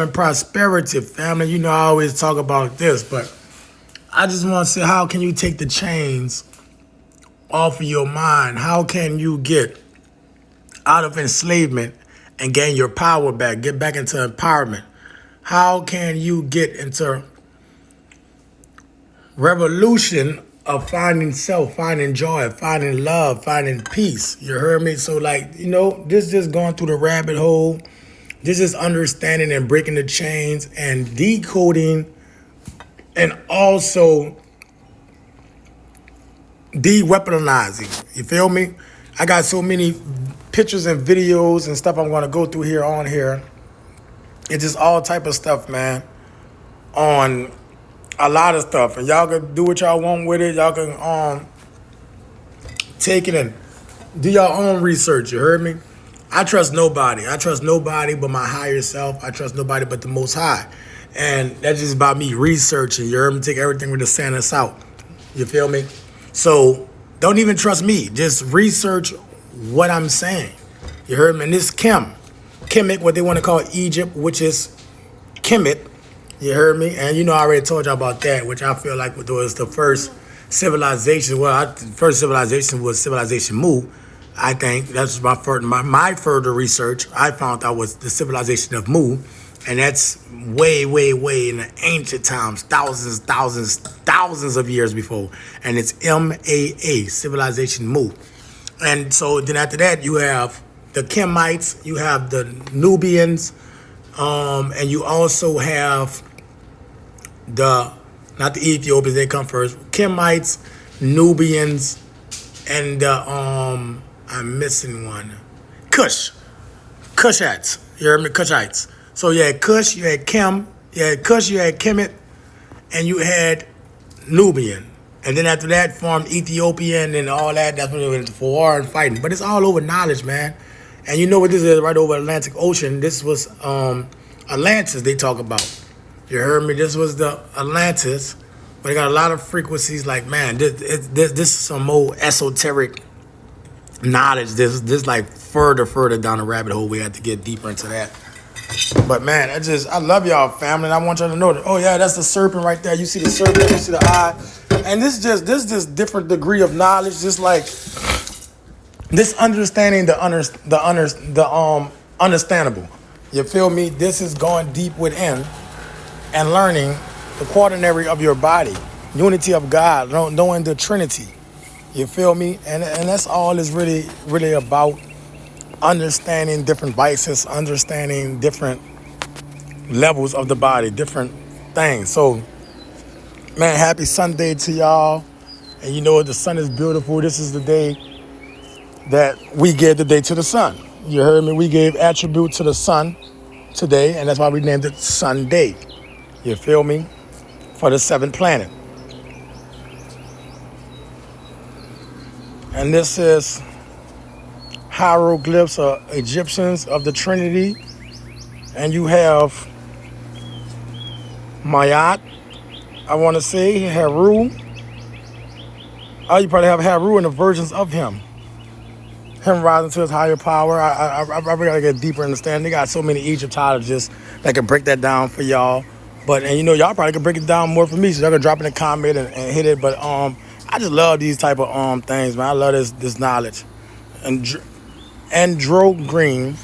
And prosperity, family. You know, I always talk about this, but I just want to say, how can you take the chains off of your mind? How can you get out of enslavement and gain your power back, get back into empowerment? How can you get into revolution of finding self, finding joy, finding love, finding peace? You heard me? So like, you know, this just going through the rabbit hole. This is understanding and breaking the chains and decoding and also de-weaponizing. You feel me? I got so many pictures and videos and stuff I'm going to go through here on here. It's just all type of stuff, man, on a lot of stuff. And y'all can do what y'all want with it. Y'all can take it and do your own research. You heard me? I trust nobody. I trust nobody but my higher self. I trust nobody but the Most High. And that's just about me researching. You heard me? Take everything with the sand that's out. You feel me? So don't even trust me. Just research what I'm saying. You heard me? And this Kemet, what they want to call Egypt, which is Kemet. You heard me? And you know, I already told y'all about that, which I feel like was the first civilization. Well, the first civilization was civilization MØ. I think that's my further research. I found out was the civilization of MØ, and that's way, way, way in the ancient times, thousands of years before. And it's MAA, civilization MØ. And so then after that, you have the Kemites, you have the Nubians, and you also have not the Ethiopians, they come first. Kemites, Nubians, and I'm missing one. Kushites. You heard me? Kushites. So you had Kush, you had Kim, you had Kush, you had Kemet, and you had Nubian. And then after that formed Ethiopian and all that. That's when they went into war and fighting. But it's all over knowledge, man. And you know what this is? Right over Atlantic Ocean. This was Atlantis they talk about. You heard me? This was the Atlantis. But it got a lot of frequencies. Like, man, this is some more esoteric knowledge. This like further down the rabbit hole. We had to get deeper into that. But man, I love y'all, family, and I want y'all to know that. Oh yeah, that's the serpent right there. You see the serpent, you see the eye, and this just different degree of knowledge. Just like this understanding the understandable. You feel me? This is going deep within and learning the quaternary of your body, unity of God, knowing the Trinity. You feel me? And that's all it's really about. Understanding different vices, understanding different levels of the body, different things. So, man, happy Sunday to y'all. And you know, the sun is beautiful. This is the day that we gave the day to the sun. You heard me? We gave attribute to the sun today, and that's why we named it Sunday. You feel me? For the seventh planet. And this is hieroglyphs or Egyptians of the Trinity. And you have Mayat, I want to say, Heru. Oh, you probably have Heru and the versions of him. Him rising to his higher power. I really got to get deeper understanding. They got so many Egyptologists that can break that down for y'all. And you know, y'all probably can break it down more for me, so y'all can drop in a comment and hit it. But I just love these type of things, man. I love this knowledge. And androgen,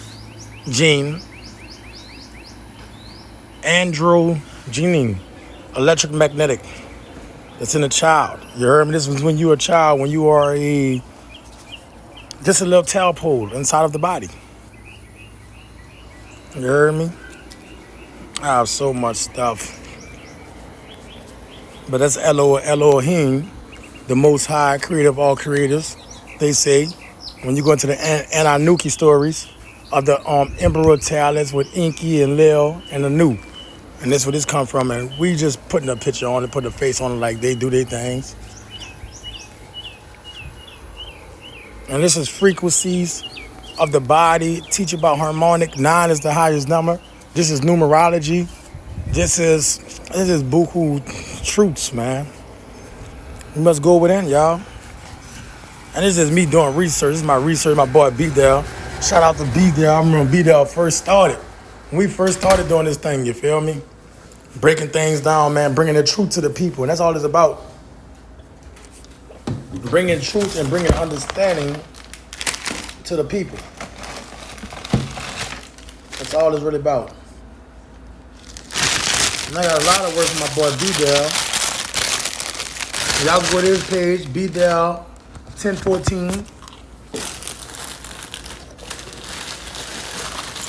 electromagnetic. It's in a child. You heard me? This was when you were a child, when you are just a little tadpole inside of the body. You heard me? I have so much stuff. But that's Elohim, the Most High, creator of all creators, they say. When you go into the Anunnaki stories of the Emperor tablets with Enki and Lil and Anu. And that's where this come from. And we just putting a picture on it, put a face on it like they do their things. And this is frequencies of the body. Teach about harmonic. 9 is the highest number. This is numerology. This is buku truths, man. We must go within, y'all. And this is me doing research. This is my research, my boy B-Dell. Shout out to B-Dell. I remember B-Dell first started. When we first started doing this thing, you feel me? Breaking things down, man, bringing the truth to the people. And that's all it's about. Bringing truth and bringing understanding to the people. That's all it's really about. And I got a lot of work from my boy B-Dell. Y'all can go to his page, B-Dell 1014.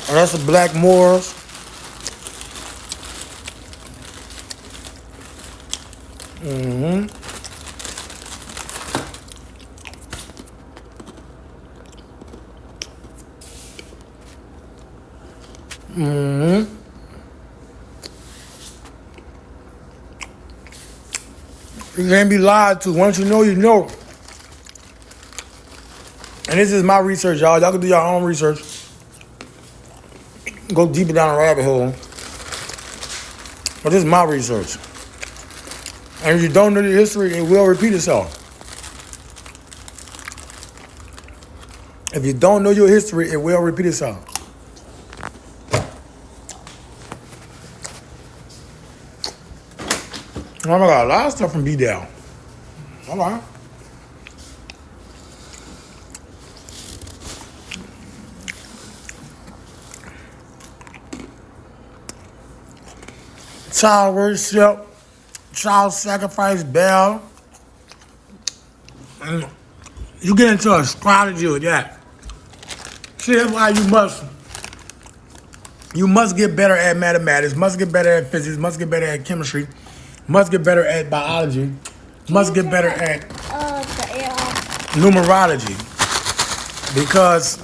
And that's the Black Moors. Mm-hmm. Mm-hmm. You can't be lied to. Once you know, you know. And this is my research, y'all. Y'all can do your own research. Go deeper down a rabbit hole. But this is my research. And if you don't know the history, it will repeat itself. If you don't know your history, it will repeat itself. Oh my God, a lot of stuff from B-Dell. All right. Child worship, child sacrifice, bell. And you get into astrology with that. See, that's why you must get better at mathematics, must get better at physics, must get better at chemistry, must get better at biology, must get better at numerology. Because